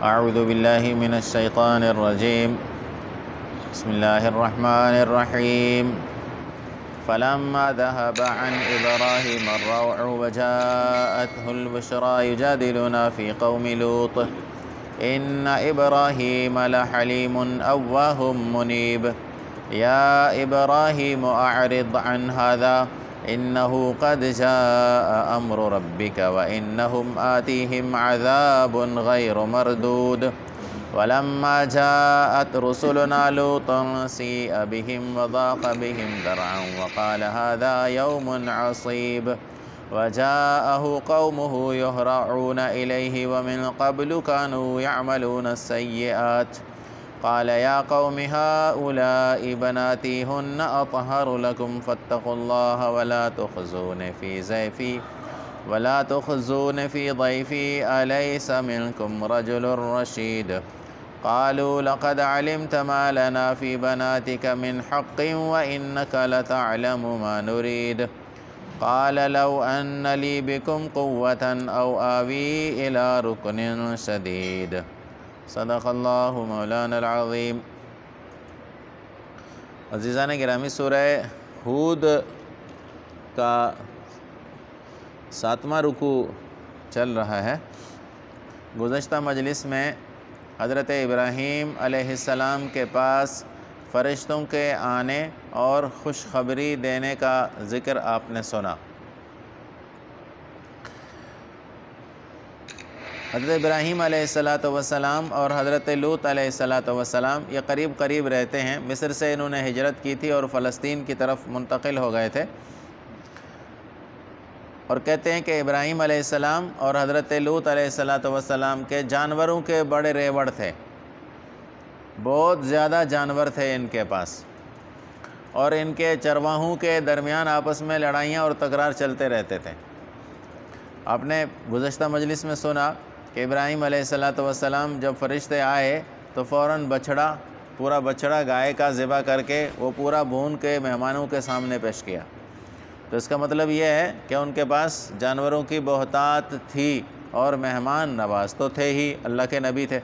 اعوذ باللہ من الشیطان الرجیم بسم اللہ الرحمن الرحیم فلما ذهب عن إبراهيم الروع وجاءته البشرى يجادلنا في قوم لوط إن إبراهيم لحليم أواه منيب يا إبراهيم أعرض عن هذا إنه قد جاء أمر ربك وإنهم آتيهم عذاب غير مردود ولما جاءت رسلنا لوطا سيء بهم وضاق بهم ذرعا وقال هذا يوم عصيب وجاءه قومه يهرعون إليه ومن قبل كانوا يعملون السيئات قال يا قوم هؤلاء بناتي هن أطهر لكم فاتقوا الله ولا تخزون في ضيفي أليس منكم رجل رشيد قالوا لقد علمت ما لنا في بناتك من حق وإنك لتعلم ما نريد قال لو أن لي بكم قوة أو آوي إلى ركن شديد صدق اللہ مولانا العظیم۔ عزیزان گرامی، سورہ ہود کا 7واں رکوع چل رہا ہے۔ گزشتہ مجلس میں حضرت ابراہیم علیہ السلام کے پاس فرشتوں کے آنے اور خوشخبری دینے کا ذکر آپ نے سنا۔ حضرت ابراہیم علیہ السلام اور حضرت لوط علیہ السلام یہ قریب رہتے ہیں۔ مصر سے انہوں نے ہجرت کی تھی اور فلسطین کی طرف منتقل ہو گئے تھے، اور کہتے ہیں کہ ابراہیم علیہ السلام اور حضرت لوط علیہ السلام کے جانوروں کے بڑے ریوڑ تھے، بہت زیادہ جانور تھے ان کے پاس، اور ان کے چرواہوں کے درمیان آپس میں لڑائیاں اور تکرار چلتے رہتے تھے۔ آپ نے گزشتہ مجلس میں سنا کہ ابراہیم علیہ السلام جب فرشتے آئے تو فوراً پورا بچڑا گائے کا ذبح کر کے وہ پورا بھون کے مہمانوں کے سامنے پیش کیا۔ تو اس کا مطلب یہ ہے کہ ان کے پاس جانوروں کی بہتات تھی، اور مہمان نواز تو تھے ہی، اللہ کے نبی تھے۔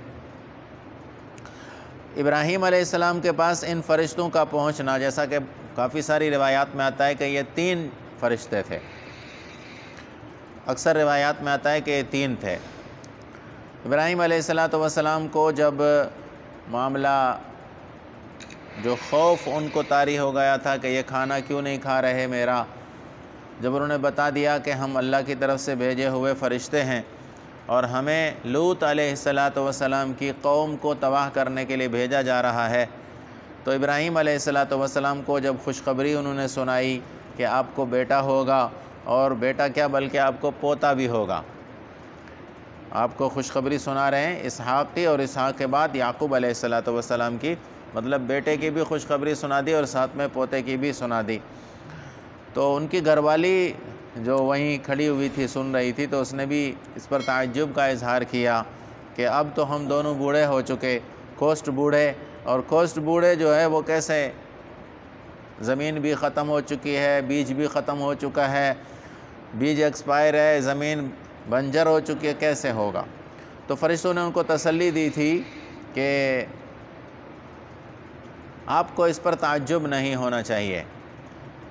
ابراہیم علیہ السلام کے پاس ان فرشتوں کا پہنچنا، جیسا کہ کافی ساری روایات میں آتا ہے کہ یہ 3 فرشتے تھے، اکثر روایات میں آتا ہے کہ یہ 3 تھے۔ ابراہیم علیہ السلام کو جب معاملہ جو خوف ان کو طاری ہو گیا تھا کہ یہ کھانا کیوں نہیں کھا رہے میرا، جب انہوں نے بتا دیا کہ ہم اللہ کی طرف سے بھیجے ہوئے فرشتے ہیں اور ہمیں لوط علیہ السلام کی قوم کو تباہ کرنے کے لیے بھیجا جا رہا ہے، تو ابراہیم علیہ السلام کو جب خوشخبری انہوں نے سنائی کہ آپ کو بیٹا ہوگا، اور بیٹا کیا بلکہ آپ کو پوتا بھی ہوگا، آپ کو خوشخبری سنا رہے ہیں اسحاق کی، اور اسحاق کے بعد یعقوب علیہ السلام کی، مطلب بیٹے کی بھی خوشخبری سنا دی اور ساتھ میں پوتے کی بھی سنا دی۔ تو ان کی گھر والی جو وہیں کھڑی ہوئی تھی سن رہی تھی، تو اس نے بھی اس پر تعجب کا اظہار کیا کہ اب تو ہم دونوں بوڑھے ہو چکے، کوسٹ بوڑھے، اور کوسٹ بوڑھے جو ہے وہ کیسے، زمین بھی ختم ہو چکی ہے، بیج بھی ختم ہو چکا ہے، بیج ایکسپائر ہے، زمین بنجر ہو چکی ہے، کیسے ہوگا؟ تو فرشتوں نے ان کو تسلی دی تھی کہ آپ کو اس پر تعجب نہیں ہونا چاہیے،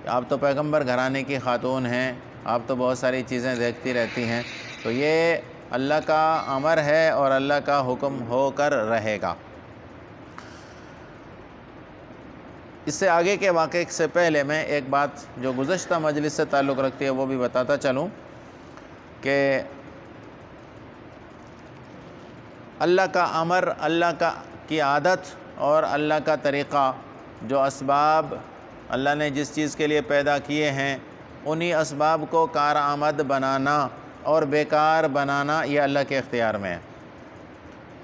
آپ تو پیغمبر گھرانے کی خاتون ہیں، آپ تو بہت ساری چیزیں دیکھتی رہتی ہیں، تو یہ اللہ کا امر ہے اور اللہ کا حکم ہو کر رہے گا۔ اس سے آگے کے واقعے سے پہلے میں ایک بات جو گزشتہ مجلس سے تعلق رکھتی ہے وہ بھی بتاتا چلوں کہ اللہ کا امر، اللہ کی عادت اور اللہ کا طریقہ، جو اسباب اللہ نے جس چیز کے لیے پیدا کیے ہیں انہی اسباب کو کارآمد بنانا اور بیکار بنانا یہ اللہ کے اختیار میں ہے۔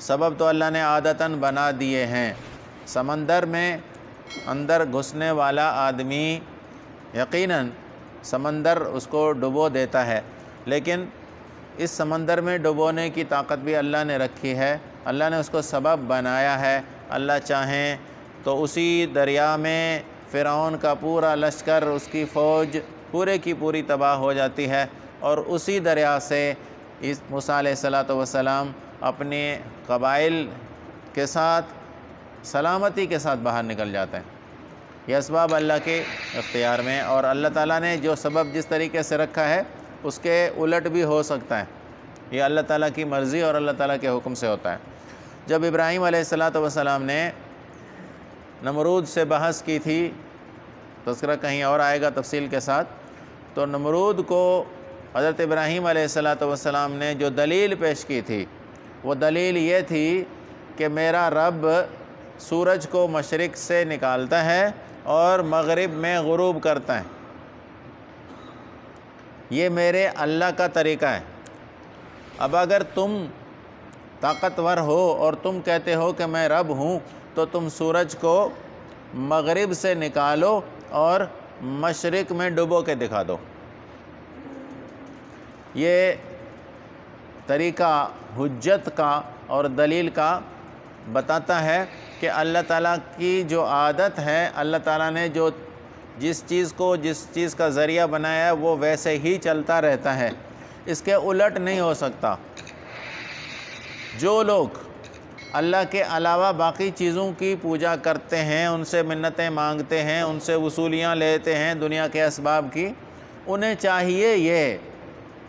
سبب تو اللہ نے عادتاً بنا دیے ہیں۔ سمندر میں اندر گھسنے والا آدمی یقیناً سمندر اس کو ڈبو دیتا ہے، لیکن اس سمندر میں ڈبونے کی طاقت بھی اللہ نے رکھی ہے، اللہ نے اس کو سبب بنایا ہے۔ اللہ چاہیں تو اسی دریا میں فرعون کا پورا لشکر، اس کی فوج پورے کی پوری تباہ ہو جاتی ہے، اور اسی دریا سے موسیٰ علیہ السلام اپنے قبائل کے ساتھ سلامتی کے ساتھ باہر نکل جاتے ہیں۔ یہ اسباب اللہ کے اختیار میں، اور اللہ تعالیٰ نے جو سبب جس طریقے سے رکھا ہے اس کے الٹ بھی ہو سکتا ہے، یہ اللہ تعالیٰ کی مرضی اور اللہ تعالیٰ کے حکم سے ہوتا ہے۔ جب ابراہیم علیہ السلام نے نمرود سے بحث کی تھی، تذکرہ کہیں اور آئے گا تفصیل کے ساتھ، تو نمرود کو حضرت ابراہیم علیہ السلام نے جو دلیل پیش کی تھی وہ دلیل یہ تھی کہ میرا رب سورج کو مشرق سے نکالتا ہے اور مغرب میں غروب کرتا ہے، یہ میرے اللہ کا طریقہ ہے۔ اب اگر تم طاقتور ہو اور تم کہتے ہو کہ میں رب ہوں، تو تم سورج کو مغرب سے نکالو اور مشرق میں ڈبو کے دکھا دو۔ یہ طریقہ حجت کا اور دلیل کا بتاتا ہے کہ اللہ تعالیٰ کی جو عادت ہے، اللہ تعالیٰ نے جس چیز کا ذریعہ بنایا ہے وہ ویسے ہی چلتا رہتا ہے، اس کے الٹ نہیں ہو سکتا۔ جو لوگ اللہ کے علاوہ باقی چیزوں کی پوجا کرتے ہیں، ان سے منتیں مانگتے ہیں، ان سے وصولیاں لیتے ہیں دنیا کے اسباب کی، انہیں چاہیے یہ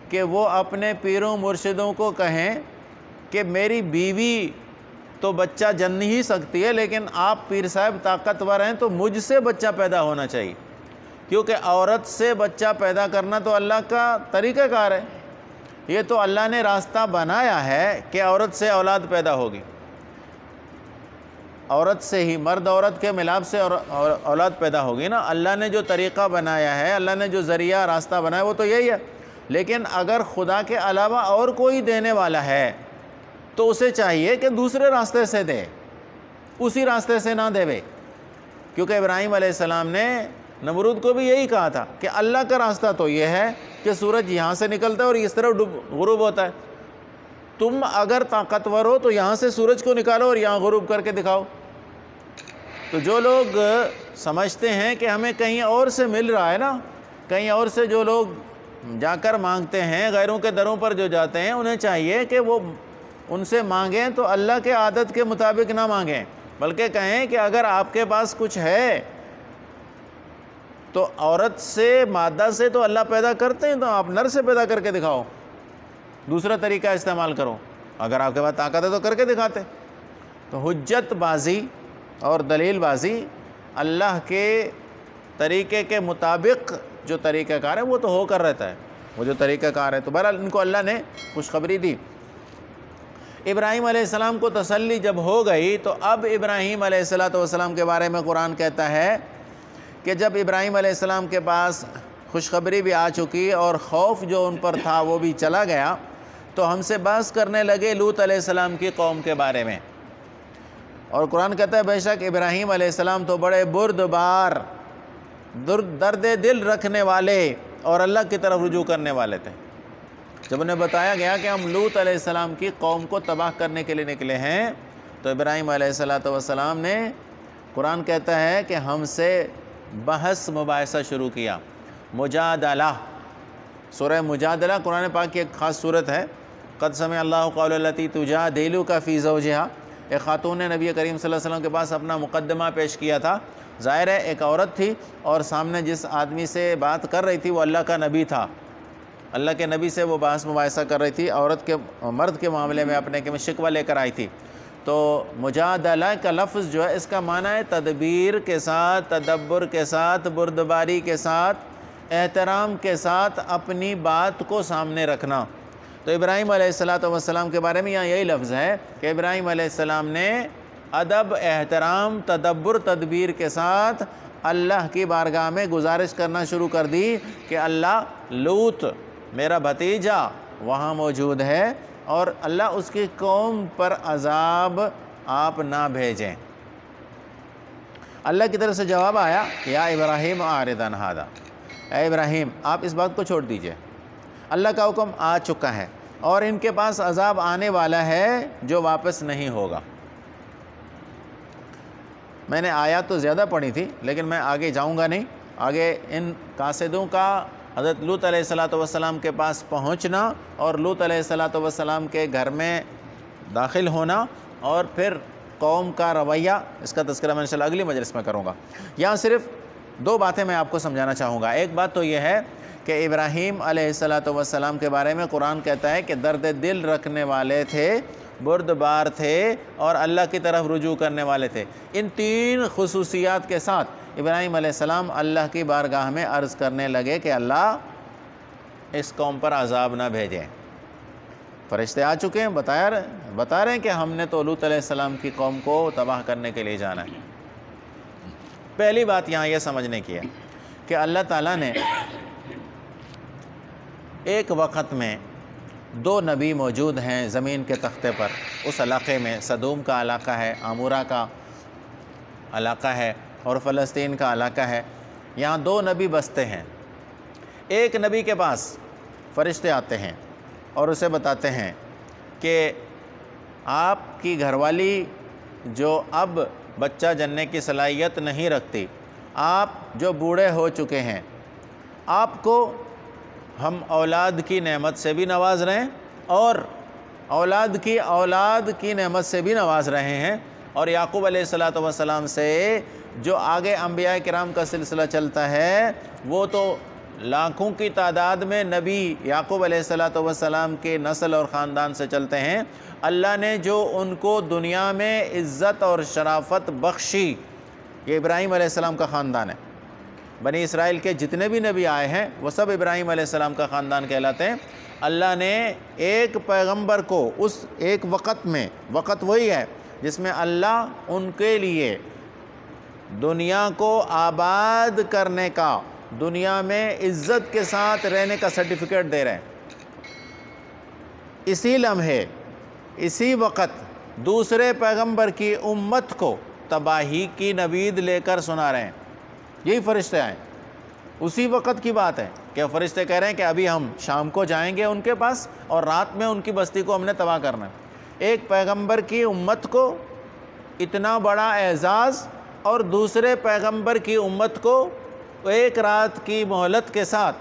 کہ وہ اپنے پیروں مرشدوں کو کہیں کہ میری بیوی تو بچہ جن ہی سکتی ہے، لیکن آپ پیر صاحب طاقتور ہیں تو مجھ سے بچہ پیدا ہونا چاہیے، کیونکہ عورت سے بچہ پیدا کرنا تو اللہ کا طریقہ کار ہے، یہ تو اللہ نے راستہ بنایا ہے کہ عورت سے اولاد پیدا ہوگی، عورت سے ہی، مرد عورت کے ملاپ سے اولاد پیدا ہوگی نا۔ اللہ نے جو طریقہ بنایا ہے، اللہ نے جو ذریعہ راستہ بنایا وہ تو یہی ہے، لیکن اگر خدا کے علاوہ اور کوئی دینے والا ہے تو اسے چاہیے کہ دوسرے راستے سے دے، اسی راستے سے نہ دے، کیونکہ ابراہیم علیہ السلام نے نمرود کو بھی یہی کہا تھا کہ اللہ کا راستہ تو یہ ہے کہ سورج یہاں سے نکلتا ہے اور اس طرف غروب ہوتا ہے، تم اگر طاقتور ہو تو یہاں سے سورج کو نکالو اور یہاں غروب کر کے دکھاؤ۔ تو جو لوگ سمجھتے ہیں کہ ہمیں کہیں اور سے مل رہا ہے نا، کہیں اور سے جو لوگ جا کر مانگتے ہیں، غیروں کے دروں پر جو جاتے ہیں، انہیں چاہیے کہ وہ ان سے مانگیں تو اللہ کے عادت کے مطابق نہ مانگیں، بلکہ کہیں کہ اگر آپ کے پاس کچھ ہے تو عورت سے، مادہ سے تو اللہ پیدا کرتے ہیں، تو آپ نر سے پیدا کر کے دکھاؤ، دوسرا طریقہ استعمال کرو، اگر آپ کے پاس طاقت ہے تو کر کے دکھاتے۔ تو حجت بازی اور دلیل بازی اللہ کے طریقے کے مطابق جو طریقہ کار ہے وہ تو ہو کر رہتا ہے، وہ جو طریقہ کار ہے۔ تو بہرحال ان کو اللہ نے خوشخبری دی۔ ابراہیم علیہ السلام کو تسلی جب ہو گئی تو اب ابراہیم علیہ السلام کے بارے میں قرآن کہتا ہے کہ جب ابراہیم علیہ السلام کے پاس خوشخبری بھی آ چکی اور خوف جو ان پر تھا وہ بھی چلا گیا، تو ہم سے بحث کرنے لگے لوط علیہ السلام کی قوم کے بارے میں، اور قرآن کہتا ہے بے شک ابراہیم علیہ السلام تو بڑے بردبار، درد دل رکھنے والے اور اللہ کی طرف رجوع کرنے والے تھے۔ جب انہیں بتایا گیا کہ ہم لوط علیہ السلام کی قوم کو تباہ کرنے کے لیے نکلے ہیں، تو ابراہیم علیہ السلام نے، قرآن کہتا ہے کہ ہم سے بحث مباحثہ شروع کیا۔ مجادلہ، سورہ مجادلہ قرآن پاک کی ایک خاص صورت ہے۔ قد سمع اللہ قول التی تجادلک فی زوجہا، ایک خاتون نے نبی کریم صلی اللہ علیہ وسلم کے پاس اپنا مقدمہ پیش کیا تھا۔ ظاہر ہے ایک عورت تھی اور سامنے جس آدمی سے بات کر رہی تھی وہ اللہ کا نبی تھا، اللہ کے نبی سے وہ بحث مباحثہ کر رہی تھی، عورت کے مرد کے معاملے میں اپنے کے شکوہ لے کر آئی تھی۔ تو مجادلہ کا لفظ جو ہے اس کا معنی ہے تدبیر کے ساتھ، تدبر کے ساتھ، بردباری کے ساتھ، احترام کے ساتھ اپنی بات کو سامنے رکھنا۔ تو ابراہیم علیہ السلام کے بارے میں یہاں یہی لفظ ہے کہ ابراہیم علیہ السلام نے ادب، احترام، تدبر، تدبیر کے ساتھ اللہ کی بارگاہ میں گزارش کرنا شروع کر دی کہ اللہ، لوط میرا بھتیجا وہاں موجود ہے اور اللہ اس کی قوم پر عذاب آپ نہ بھیجیں۔ اللہ کی طرف سے جواب آیا، یا ابراہیم اعرض عن ھذا، اے ابراہیم آپ اس بات کو چھوڑ دیجئے، اللہ کا حکم آ چکا ہے اور ان کے پاس عذاب آنے والا ہے جو واپس نہیں ہوگا۔ میں نے آیات تو زیادہ پڑھی تھی لیکن میں آگے جاؤں گا نہیں۔ آگے ان قاصدوں کا حضرت لوط علیہ السلام کے پاس پہنچنا اور لوط علیہ السلام کے گھر میں داخل ہونا اور پھر قوم کا رویہ، اس کا تذکرہ میں انشاءاللہ اگلی مجلس میں کروں گا۔ یہاں صرف دو باتیں میں آپ کو سمجھانا چاہوں گا۔ ایک بات تو یہ ہے کہ ابراہیم علیہ السلام کے بارے میں قرآن کہتا ہے کہ درد دل رکھنے والے تھے، بردبار تھے اور اللہ کی طرف رجوع کرنے والے تھے۔ ان تین خصوصیات کے ساتھ ابراہیم علیہ السلام اللہ کی بارگاہ میں عرض کرنے لگے کہ اللہ اس قوم پر عذاب نہ بھیجیں۔ فرشتے آ چکے ہیں، بتا رہے ہیں کہ ہم نے تو لوط علیہ السلام کی قوم کو تباہ کرنے کے لیے جانا ہے۔ پہلی بات یہاں یہ سمجھنے کی ہے کہ اللہ تعالیٰ نے ایک وقت میں دو نبی موجود ہیں زمین کے تختے پر، اس علاقے میں سدوم کا علاقہ ہے، عمورہ کا علاقہ ہے اور فلسطین کا علاقہ ہے۔ یہاں دو نبی بستے ہیں۔ ایک نبی کے پاس فرشتے آتے ہیں اور اسے بتاتے ہیں کہ آپ کی گھر والی جو اب بچہ جننے کی صلاحیت نہیں رکھتی، آپ جو بوڑھے ہو چکے ہیں، آپ کو ہم اولاد کی نعمت سے بھی نواز رہے ہیں اور اولاد کی نعمت سے بھی نواز رہے ہیں، اور یعقوب علیہ السلام سے جو آگے انبیاء کرام کا سلسلہ چلتا ہے وہ تو لاکھوں کی تعداد میں نبی یعقوب علیہ السلام کے نسل اور خاندان سے چلتے ہیں۔ اللہ نے جو ان کو دنیا میں عزت اور شرافت بخشی، یہ ابراہیم علیہ السلام کا خاندان ہے۔ بنی اسرائیل کے جتنے بھی نبی آئے ہیں وہ سب ابراہیم علیہ السلام کا خاندان کہلاتے ہیں۔ اللہ نے ایک پیغمبر کو اس ایک وقت میں، وقت وہی ہے جس میں اللہ ان کے لیے دنیا کو آباد کرنے کا، دنیا میں عزت کے ساتھ رہنے کا سرٹیفکیٹ دے رہے ہیں، اسی لمحے اسی وقت دوسرے پیغمبر کی امت کو تباہی کی نوید لے کر سنا رہے ہیں۔ یہی فرشتے آئے، اسی وقت کی بات ہے کہ فرشتے کہہ رہے ہیں کہ ابھی ہم شام کو جائیں گے ان کے پاس اور رات میں ان کی بستی کو ہم نے تباہ کرنا ہے۔ ایک پیغمبر کی امت کو اتنا بڑا اعزاز اور دوسرے پیغمبر کی امت کو ایک رات کی مہلت کے ساتھ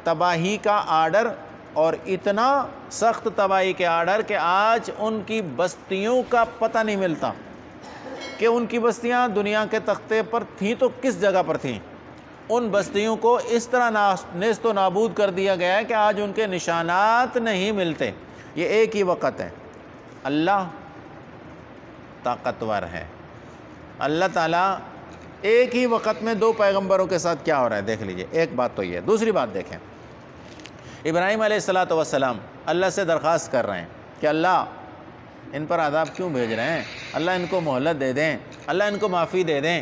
تباہی کا آرڈر، اور اتنا سخت تباہی کے آرڈر کہ آج ان کی بستیوں کا پتہ نہیں ملتا کہ ان کی بستیاں دنیا کے تختے پر تھیں تو کس جگہ پر تھیں۔ ان بستیوں کو اس طرح نیست و نابود کر دیا گیا ہے کہ آج ان کے نشانات نہیں ملتے۔ یہ ایک ہی وقت ہے۔ اللہ طاقتور ہے۔ اللہ تعالیٰ ایک ہی وقت میں دو پیغمبروں کے ساتھ کیا ہو رہا ہے دیکھ لیجئے۔ ایک بات تو یہ ہے۔ دوسری بات دیکھیں، ابراہیم علیہ السلام اللہ سے درخواست کر رہے ہیں کہ اللہ ان پر عذاب کیوں بھیج رہے ہیں، اللہ ان کو مہلت دے دیں، اللہ ان کو معافی دے دیں۔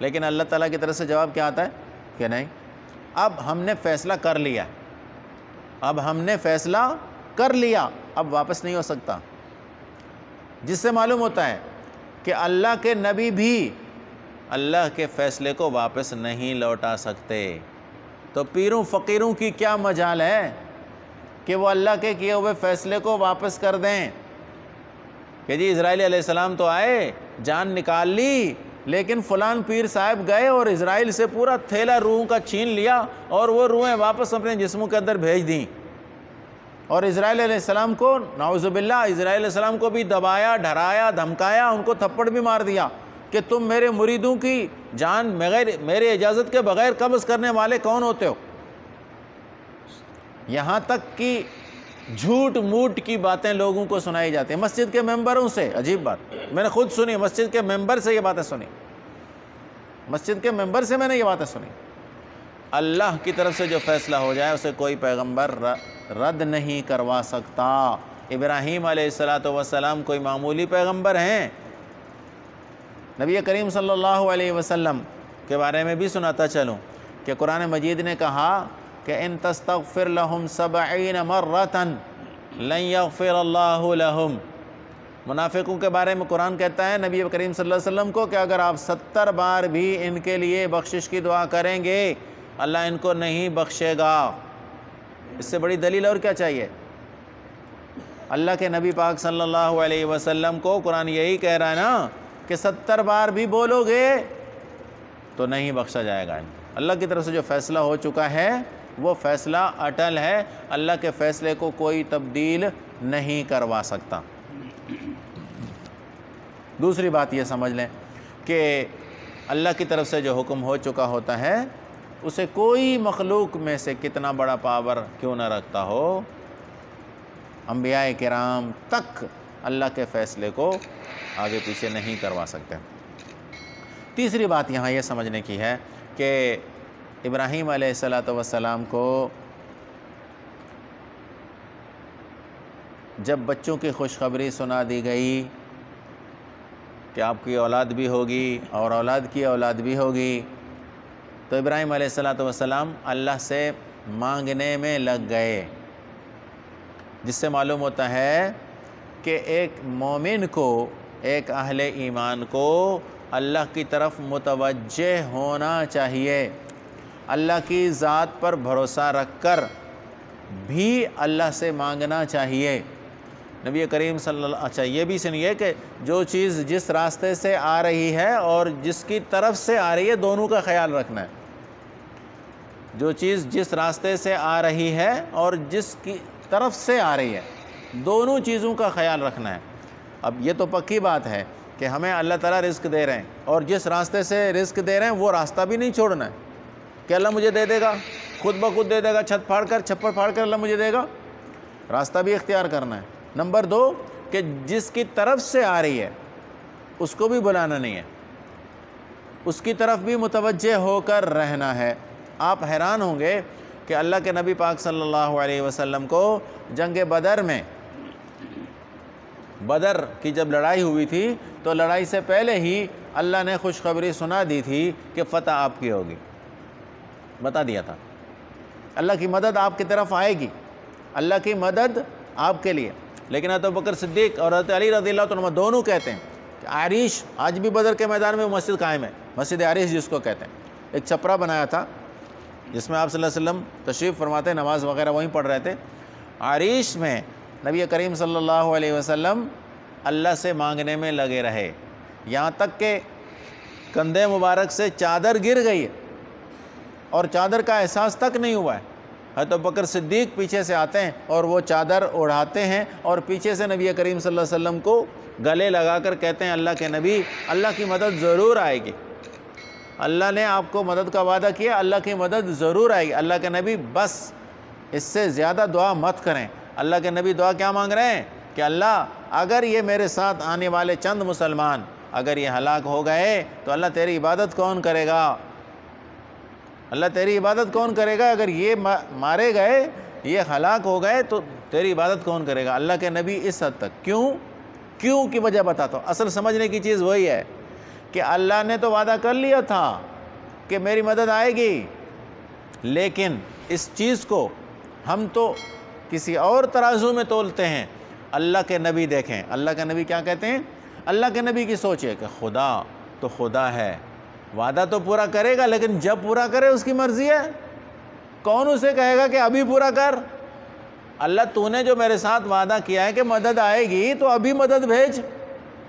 لیکن اللہ تعالیٰ کی طرف سے جواب کیا آتا ہے کہ نہیں، اب ہم نے فیصلہ کر لیا، اب واپس نہیں ہو سکتا۔ جس سے معلوم ہوتا ہے کہ اللہ کے نبی بھی اللہ کے فیصلے کو واپس نہیں لوٹا سکتے۔ تو پیروں فقیروں کی کیا مجال ہے کہ وہ اللہ کے کیے ہوئے فیصلے کو واپس کر دیں کہ جی اسرائیل علیہ السلام تو آئے، جان نکال لی، لیکن فلان پیر صاحب گئے اور اسرائیل سے پورا تھیلا روحوں کا چھین لیا اور وہ روحیں واپس اپنے جسموں کے اندر بھیج دیں، اور اسرائیل علیہ السلام کو نعوذ باللہ اسرائیل علیہ السلام کو بھی دبایا، ڈرایا، دھمکایا، ان کو تھپڑ بھی مار دیا کہ تم میرے مریدوں کی جان میرے اجازت کے بغیر قبض کرنے والے کون ہوتے ہو۔ یہاں تک کہ جھوٹ موٹ کی باتیں لوگوں کو سنائی جاتی ہیں مسجد کے ممبروں سے۔ عجیب بات، میں نے خود سنی، مسجد کے ممبر سے یہ باتیں سنی، مسجد کے ممبر سے میں نے یہ باتیں سنی۔ اللہ کی طرف سے جو فیصلہ ہو جائے اسے کوئی پیغمبر رد نہیں کروا سکتا۔ ابراہیم علیہ السلام کوئی معمولی پیغمبر ہیں؟ نبی کریم صلی اللہ علیہ وسلم کے بارے میں بھی سناتا چلوں کہ قرآن مجید نے کہا کہ ان تستغفر لهم 70 مرة لن يغفر اللہ لهم۔ منافقوں کے بارے میں قرآن کہتا ہے نبی کریم صلی اللہ علیہ وسلم کو کہ اگر آپ 70 بار بھی ان کے لیے بخشش کی دعا کریں گے اللہ ان کو نہیں بخشے گا۔ اس سے بڑی دلیل اور کیا چاہیے؟ اللہ کے نبی پاک صلی اللہ علیہ وسلم کو قرآن یہی کہہ رہا ہے نا کہ 70 بار بھی بولو گے تو نہیں بخشا جائے گا۔ اللہ کی طرف سے جو فیصلہ ہو چکا ہے وہ فیصلہ اٹل ہے، اللہ کے فیصلے کو کوئی تبدیل نہیں کروا سکتا۔ دوسری بات یہ سمجھ لیں کہ اللہ کی طرف سے جو حکم ہو چکا ہوتا ہے اسے کوئی مخلوق میں سے کتنا بڑا پاور کیوں نہ رکھتا ہو، انبیاء کرام تک اللہ کے فیصلے کو آگے پیچھے نہیں کروا سکتے۔ تیسری بات یہاں یہ سمجھنے کی ہے کہ ابراہیم علیہ السلام کو جب بچوں کی خوشخبری سنا دی گئی کہ آپ کی اولاد بھی ہوگی اور اولاد کی اولاد بھی ہوگی، تو ابراہیم علیہ السلام اللہ سے مانگنے میں لگ گئے، جس سے معلوم ہوتا ہے کہ ایک مومن کو، ایک اہل ایمان کو اللہ کی طرف متوجہ ہونا چاہیے، اللہ کی ذات پر بھروسہ رکھ کر بھی اللہ سے مانگنا چاہیے۔ نبی کریم صلی اللہ اچھا یہ بھی سنیے کہ جو چیز جس راستے سے آ رہی ہے اور جس کی طرف سے آ رہی ہے دونوں کا خیال رکھنا ہے۔ جو چیز جس راستے سے آ رہی ہے اور جس کی طرف سے آ رہی ہے دونوں چیزوں کا خیال رکھنا ہے۔ اب یہ تو پکی بات ہے کہ ہمیں اللہ تعالیٰ رزق دے رہے ہیں اور جس راستے سے رزق دے رہے ہیں وہ راستہ بھی نہیں چھوڑنا ہے کہ اللہ مجھے دے دے گا، خود بخود دے دے گا، چھت پھاڑ کر چھپر پھاڑ کر اللہ مجھے دے گا، راستہ بھی اختیار کرنا ہے۔ نمبر 2 کہ جس کی طرف سے آ رہی ہے اس کو بھی بلانا نہیں ہے، اس کی طرف بھی متوجہ ہو کر رہنا ہے۔ آپ حیران ہوں گے کہ اللہ کے نبی پاک صلی اللہ علیہ وسلم کو جنگ بدر میں، بدر کی جب لڑائی ہوئی تھی تو لڑائی سے پہلے ہی اللہ نے خوشخبری سنا دی تھی کہ فتح آپ کی ہوگی، بتا دیا تھا اللہ کی مدد آپ کی طرف آئے گی، اللہ کی مدد آپ کے لیے۔ لیکن حضرت ابوبکر صدیق اور حضرت علی رضی اللہ عنہ دونوں کہتے ہیں کہ عریش، آج بھی بدر کے میدان میں مسجد قائم ہے، مسجد عریش جس کو کہتے ہیں، ایک چھپرا بنایا تھا جس میں آپ صلی اللہ علیہ وسلم تشریف فرماتے، نماز وغیرہ وہیں پڑھ رہے تھے۔ عریش میں نبی کریم صلی اللہ علیہ وسلم اللہ سے مانگنے میں لگے رہے، یہاں تک کہ کندھے مبارک سے چادر گر گئی ہے اور چادر کا احساس تک نہیں ہوا ہے۔ حضرت ابوبکر صدیق پیچھے سے آتے ہیں اور وہ چادر اڑھاتے ہیں اور پیچھے سے نبی کریم صلی اللہ علیہ وسلم کو گلے لگا کر کہتے ہیں اللہ کے نبی، اللہ کی مدد ضرور آئے گی، اللہ نے آپ کو مدد کا وعدہ کیا، اللہ کی مدد ضرور آئے گی۔ اللہ کے نبی بس اس سے زیادہ دعا مت کریں۔ اللہ کے نبی دعا کیا مانگ رہے ہیں کہ اللہ اگر یہ میرے ساتھ آنے والے چند مسلمان اگر یہ ہلاک ہو گئے تو اللہ تیری عبادت کون کرے گا؟ اللہ تیری عبادت کون کرے گا؟ اگر یہ مارے گئے، یہ ہلاک ہو گئے تو تیری عبادت کون کرے گا؟ اللہ کے نبی اس حد تک کیوں کی وجہ بتاتا ہوں۔ اصل سمجھنے کی چیز وہی ہے کہ اللہ نے تو وعدہ کر لیا تھا کہ میری مدد آئے گی، لیکن اس چیز کو ہم تو کسی اور ترازو میں تولتے ہیں۔ اللہ کے نبی دیکھیں، اللہ کے نبی کیا کہتے ہیں؟ اللہ کے نبی کی سوچ ہے کہ خدا تو خدا ہے، وعدہ تو پورا کرے گا، لیکن جب پورا کرے اس کی مرضی ہے، کون اسے کہے گا کہ ابھی پورا کر؟ اللہ تو نے جو میرے ساتھ وعدہ کیا ہے کہ مدد آئے گی تو ابھی مدد بھیج۔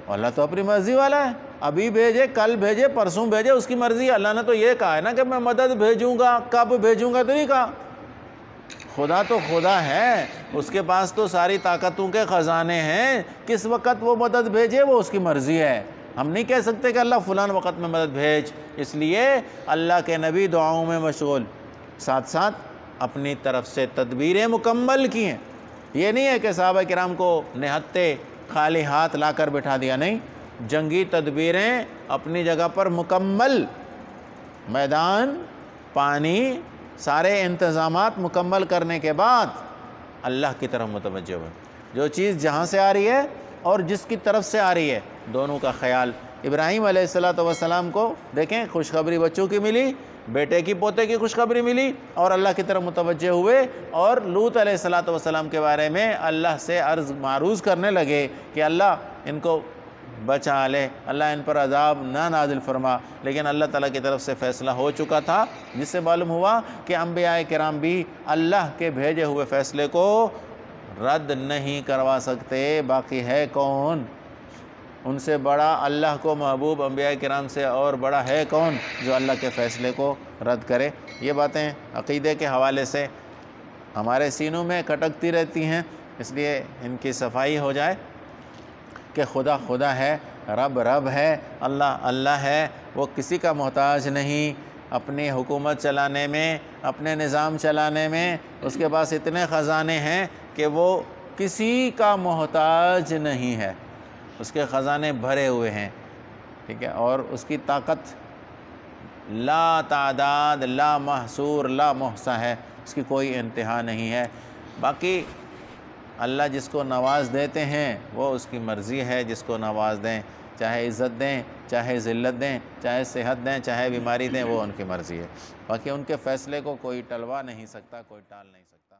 اللہ تو اپنی مرضی والا ہے، ابھی بھیجے، کل بھیجے، پرسوں بھیجے، اس کی مرضی ہے۔ اللہ نے تو یہ کہا ہے نا کہ میں مدد بھیجوں گا، کب بھیجوں گا تو نہیں کہا۔ خدا تو خدا ہے، اس کے پاس تو ساری طاقتوں کے خزانے ہیں، کس وقت وہ مدد بھیجے وہ اس کی مرضی ہے۔ ہم نہیں کہہ سکتے کہ اللہ فلان وقت میں مدد بھیج، اس لیے اللہ کے نبی دعاؤں میں مشغول، ساتھ ساتھ اپنی طرف سے تدبیریں مکمل کی ہیں۔ یہ نہیں ہے کہ صحابہ کرام کو نہتے خالی ہاتھ لا کر بٹھا دیا، نہیں، جنگی تدبیریں اپنی جگہ پر مکمل، میدان، پانی، سارے انتظامات مکمل کرنے کے بعد اللہ کی طرف متوجہ ہوئے۔ جو چیز جہاں سے آ رہی ہے اور جس کی طرف سے آ رہی ہے دونوں کا خیال۔ ابراہیم علیہ السلام کو دیکھیں خوشخبری بچوں کی ملی، بیٹے کی پوتے کی خوشخبری ملی اور اللہ کی طرف متوجہ ہوئے، اور لوط علیہ السلام کے بارے میں اللہ سے عرض معروض کرنے لگے کہ اللہ ان کو بچا لے، اللہ ان پر عذاب نہ نازل فرما۔ لیکن اللہ تعالیٰ کی طرف سے فیصلہ ہو چکا تھا، جس سے معلوم ہوا کہ انبیاء کرام بھی اللہ کے بھیجے ہوئے فیصلے کو رد نہیں کروا سکتے۔ باقی ہے کون؟ ان سے بڑا اللہ کو محبوب انبیاء کرام سے اور بڑا ہے کون جو اللہ کے فیصلے کو رد کرے؟ یہ باتیں عقیدے کے حوالے سے ہمارے سینوں میں کھٹکتی رہتی ہیں، اس لیے ان کی صفائی ہو جائے۔ کہ خدا خدا ہے، رب رب ہے، اللہ اللہ ہے، وہ کسی کا محتاج نہیں اپنی حکومت چلانے میں، اپنے نظام چلانے میں، اس کے پاس اتنے خزانے ہیں کہ وہ کسی کا محتاج نہیں ہے، اس کے خزانے بھرے ہوئے ہیں، ٹھیک ہے، اور اس کی طاقت لا تعداد، لا محصور، لا محصا ہے، اس کی کوئی انتہا نہیں ہے۔ باقی اللہ جس کو نواز دیتے ہیں وہ اس کی مرضی ہے، جس کو نواز دیں، چاہے عزت دیں، چاہے ذلت دیں، چاہے صحت دیں، چاہے بیماری دیں، وہ ان کی مرضی ہے۔ باقی ان کے فیصلے کو کوئی ٹلوا نہیں سکتا، کوئی ٹال نہیں سکتا۔